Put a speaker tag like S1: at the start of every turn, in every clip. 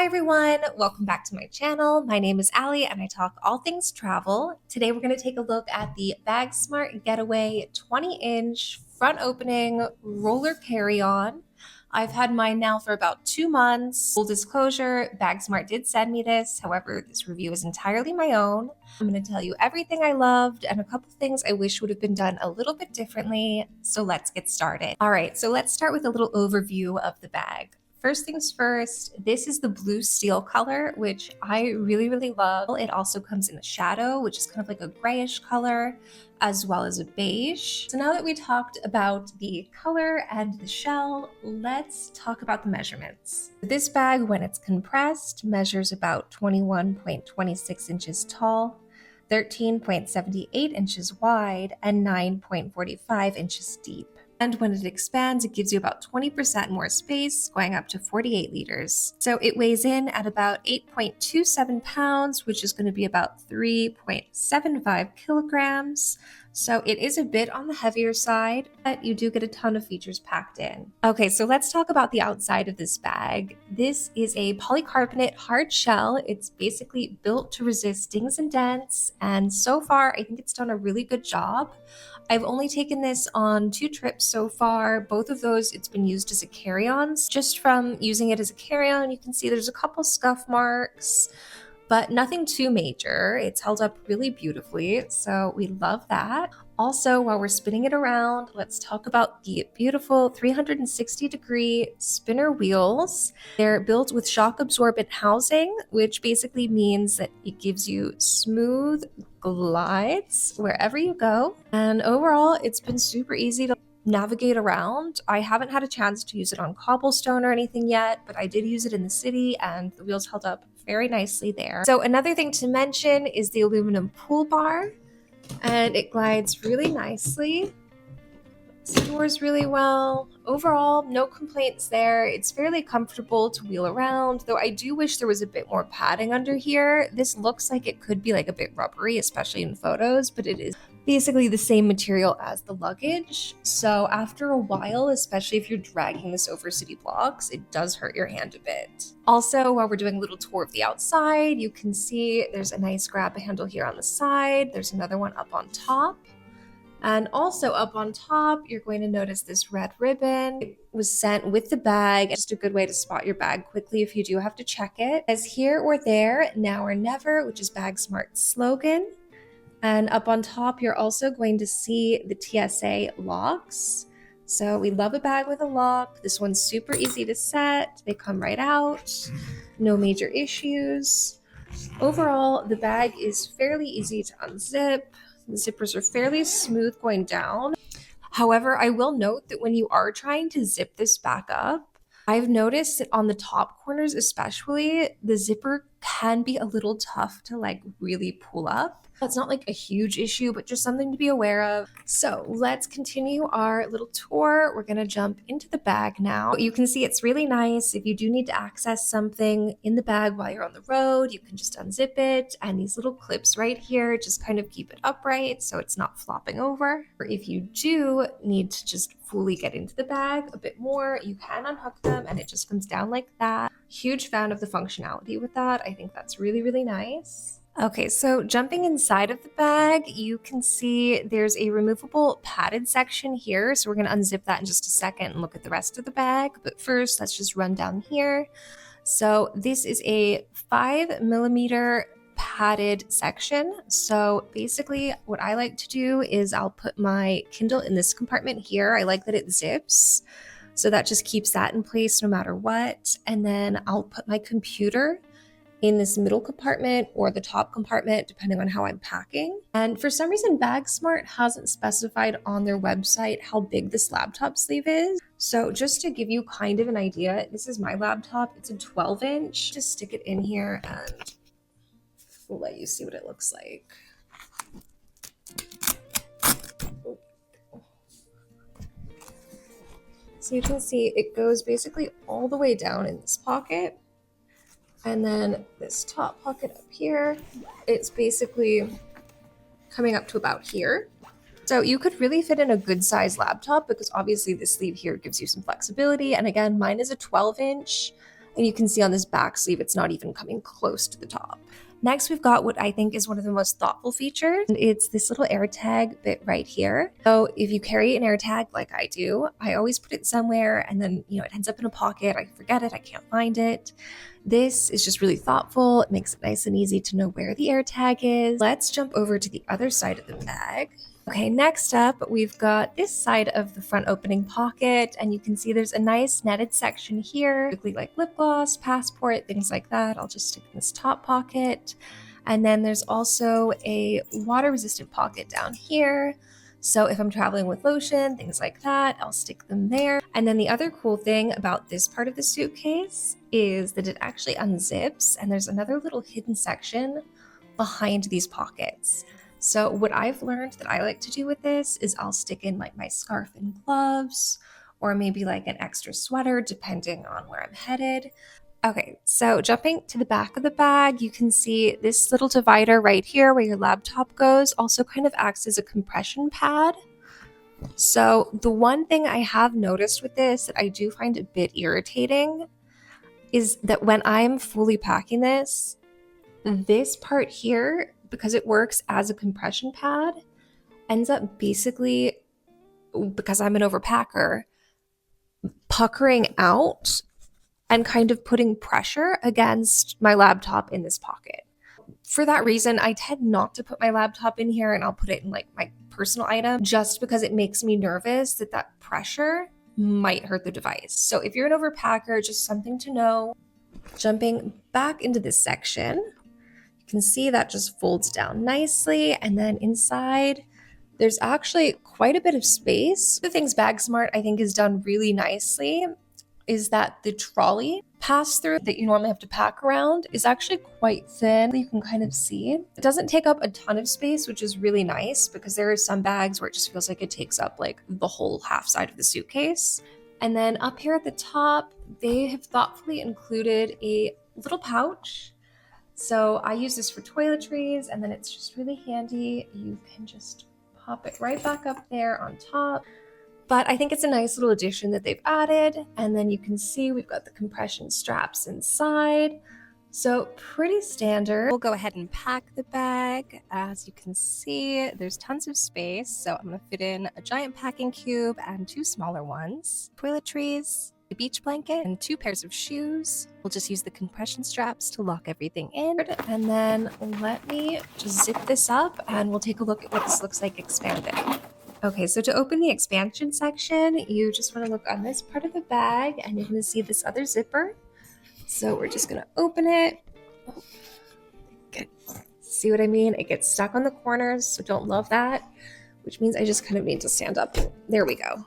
S1: Hi everyone, welcome back to my channel. My name is Allie and I talk all things travel. Today we're going to take a look at the Bagsmart Getaway 20-inch front opening roller carry-on. I've had mine now for about 2 months. Full disclosure, Bagsmart did send me this. However, this review is entirely my own. I'm going to tell you everything I loved and a couple things I wish would have been done a little bit differently. So let's get started. All right, so let's start with a little overview of the bag. First things first, this is the blue steel color, which I really love. It also comes in a shadow, which is kind of like a grayish color, as well as a beige. So now that we talked about the color and the shell, let's talk about the measurements. This bag, when it's compressed, measures about 21.26 inches tall, 13.78 inches wide, and 9.45 inches deep. And when it expands, it gives you about 20% more space, going up to 48 liters. So it weighs in at about 8.27 pounds, which is going to be about 3.75 kilograms. So it is a bit on the heavier side, but you do get a ton of features packed in. Okay, so let's talk about the outside of this bag. This is a polycarbonate hard shell. It's basically built to resist dings and dents, and so far I think it's done a really good job. I've only taken this on 2 trips so far. Both of those, it's been used as a carry-ons. Just from using it as a carry-on, you can see there's a couple scuff marks, but nothing too major. It's held up really beautifully, so we love that. Also, while we're spinning it around, let's talk about the beautiful 360-degree spinner wheels. They're built with shock-absorbent housing, which basically means that it gives you smooth glides wherever you go. And overall, it's been super easy to navigate around. I haven't had a chance to use it on cobblestone or anything yet, but I did use it in the city and the wheels held up very nicely there. So another thing to mention is the aluminum pool bar, and it glides really nicely. Stores really well. Overall, no complaints there. It's fairly comfortable to wheel around, though I do wish there was a bit more padding under here. This looks like it could be like a bit rubbery, especially in photos, but it is basically the same material as the luggage. So after a while, especially if you're dragging this over city blocks, it does hurt your hand a bit. Also, while we're doing a little tour of the outside, you can see there's a nice grab handle here on the side. There's another one up on top. And also up on top, you're going to notice this red ribbon. It was sent with the bag. Just a good way to spot your bag quickly if you do have to check it. As here or there, now or never, which is Bagsmart's slogan. And up on top, you're also going to see the TSA locks. So we love a bag with a lock. This one's super easy to set. They come right out. No major issues. Overall, the bag is fairly easy to unzip. The zippers are fairly smooth going down. However, I will note that when you are trying to zip this back up, I've noticed that on the top corners especially, the zipper can be a little tough to like really pull up. It's not like a huge issue, but just something to be aware of. So let's continue our little tour. We're gonna jump into the bag now. You can see it's really nice. If you do need to access something in the bag while you're on the road, you can just unzip it. And these little clips right here just kind of keep it upright so it's not flopping over. Or if you do need to just fully get into the bag a bit more, you can unhook them and it just comes down like that. Huge fan of the functionality with that. I think that's really nice. Okay, so jumping inside of the bag, you can see there's a removable padded section here. So we're going to unzip that in just a second and look at the rest of the bag. But first, let's just run down here. So this is a 5mm padded section. So basically what I like to do is I'll put my Kindle in this compartment here. I like that it zips. So that just keeps that in place no matter what. And then I'll put my computer in this middle compartment or the top compartment, depending on how I'm packing. And for some reason, Bagsmart hasn't specified on their website how big this laptop sleeve is. So just to give you kind of an idea, this is my laptop. It's a 12-inch. Just stick it in here and we'll let you see what it looks like. So you can see it goes basically all the way down in this pocket. And then this top pocket up here, it's basically coming up to about here. So you could really fit in a good size laptop because obviously the sleeve here gives you some flexibility. And again, mine is a 12-inch. And you can see on this back sleeve, it's not even coming close to the top. Next, we've got what I think is one of the most thoughtful features. And it's this little air tag bit right here. So if you carry an air tag like I do, I always put it somewhere and then, it ends up in a pocket. I forget it, I can't find it. This is just really thoughtful. It makes it nice and easy to know where the air tag is. Let's jump over to the other side of the bag. Okay, next up, we've got this side of the front opening pocket, and you can see there's a nice netted section here, quickly like lip gloss, passport, things like that. I'll just stick in this top pocket. And then there's also a water-resistant pocket down here. So if I'm traveling with lotion, things like that, I'll stick them there. And then the other cool thing about this part of the suitcase is that it actually unzips, and there's another little hidden section behind these pockets. So what I've learned that I like to do with this is I'll stick in like my scarf and gloves, or maybe like an extra sweater depending on where I'm headed. Okay, so jumping to the back of the bag, you can see this little divider right here where your laptop goes also kind of acts as a compression pad. So the one thing I have noticed with this that I do find a bit irritating is that when I'm fully packing this part here, because it works as a compression pad, ends up basically, because I'm an overpacker, puckering out and kind of putting pressure against my laptop in this pocket. For that reason, I tend not to put my laptop in here, and I'll put it in like my personal item just because it makes me nervous that pressure might hurt the device. So if you're an overpacker, just something to know. Jumping back into this section, you can see that just folds down nicely, and then inside there's actually quite a bit of space. The things Bagsmart I think is done really nicely is that the trolley pass-through that you normally have to pack around is actually quite thin. You can kind of see. It doesn't take up a ton of space, which is really nice because there are some bags where it just feels like it takes up like the whole half side of the suitcase. And then up here at the top, they have thoughtfully included a little pouch. So I use this for toiletries, and then it's just really handy. You can just pop it right back up there on top. But I think it's a nice little addition that they've added. And then you can see we've got the compression straps inside. So pretty standard. We'll go ahead and pack the bag. As you can see, there's tons of space. So I'm gonna fit in a giant packing cube and 2 smaller ones, toiletries, a beach blanket, and 2 pairs of shoes. We'll just use the compression straps to lock everything in. And then let me just zip this up and we'll take a look at what this looks like expanded. Okay, so to open the expansion section, you just want to look on this part of the bag and you're going to see this other zipper. So we're just going to open it. Good. See what I mean? It gets stuck on the corners, so don't love that, which means I just kind of need to stand up. There we go.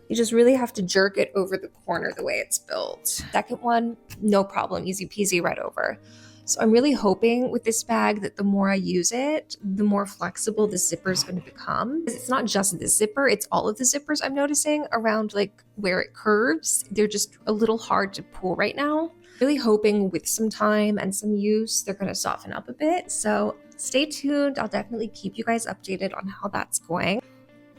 S1: You just really have to jerk it over the corner the way it's built. Second one, no problem, easy peasy right over. So I'm really hoping with this bag that the more I use it, the more flexible the zipper is going to become. It's not just this zipper, it's all of the zippers I'm noticing around like where it curves. They're just a little hard to pull right now. Really hoping with some time and some use, they're going to soften up a bit. So stay tuned. I'll definitely keep you guys updated on how that's going.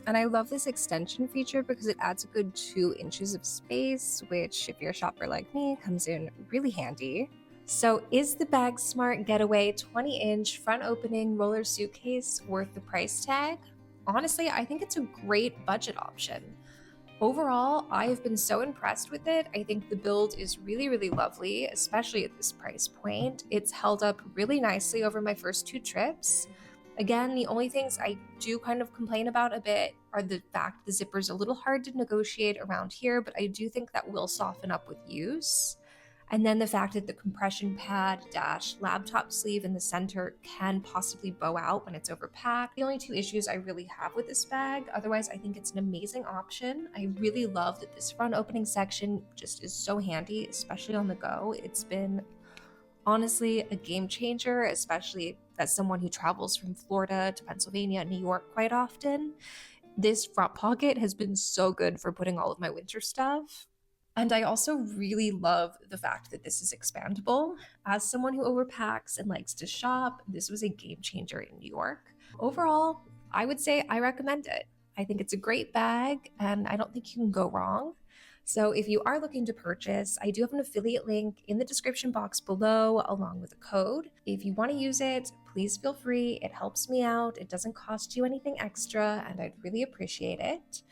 S1: And I love this extension feature because it adds a good 2 inches of space, which if you're a shopper like me, comes in really handy. So is the Bagsmart Getaway 20-inch front opening roller suitcase worth the price tag? Honestly, I think it's a great budget option. Overall, I have been so impressed with it. I think the build is really, really lovely, especially at this price point. It's held up really nicely over my first 2 trips. Again, the only things I do kind of complain about a bit are the fact the zipper's a little hard to negotiate around here, but I do think that will soften up with use. And then the fact that the compression pad dash laptop sleeve in the center can possibly bow out when it's overpacked. The only 2 issues I really have with this bag. Otherwise, I think it's an amazing option. I really love that this front opening section just is so handy, especially on the go. It's been honestly a game changer, especially as someone who travels from Florida to Pennsylvania and New York quite often. This front pocket has been so good for putting all of my winter stuff. And I also really love the fact that this is expandable. As someone who overpacks and likes to shop, this was a game changer in New York. Overall, I would say I recommend it. I think it's a great bag and I don't think you can go wrong. So if you are looking to purchase, I do have an affiliate link in the description box below along with a code. If you want to use it, please feel free. It helps me out. It doesn't cost you anything extra, and I'd really appreciate it.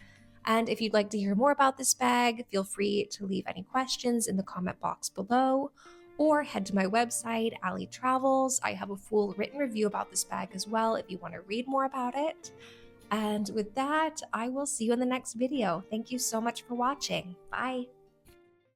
S1: And if you'd like to hear more about this bag, feel free to leave any questions in the comment box below, or head to my website, Ali Travels. I have a full written review about this bag as well if you want to read more about it. And with that, I will see you in the next video. Thank you so much for watching. Bye.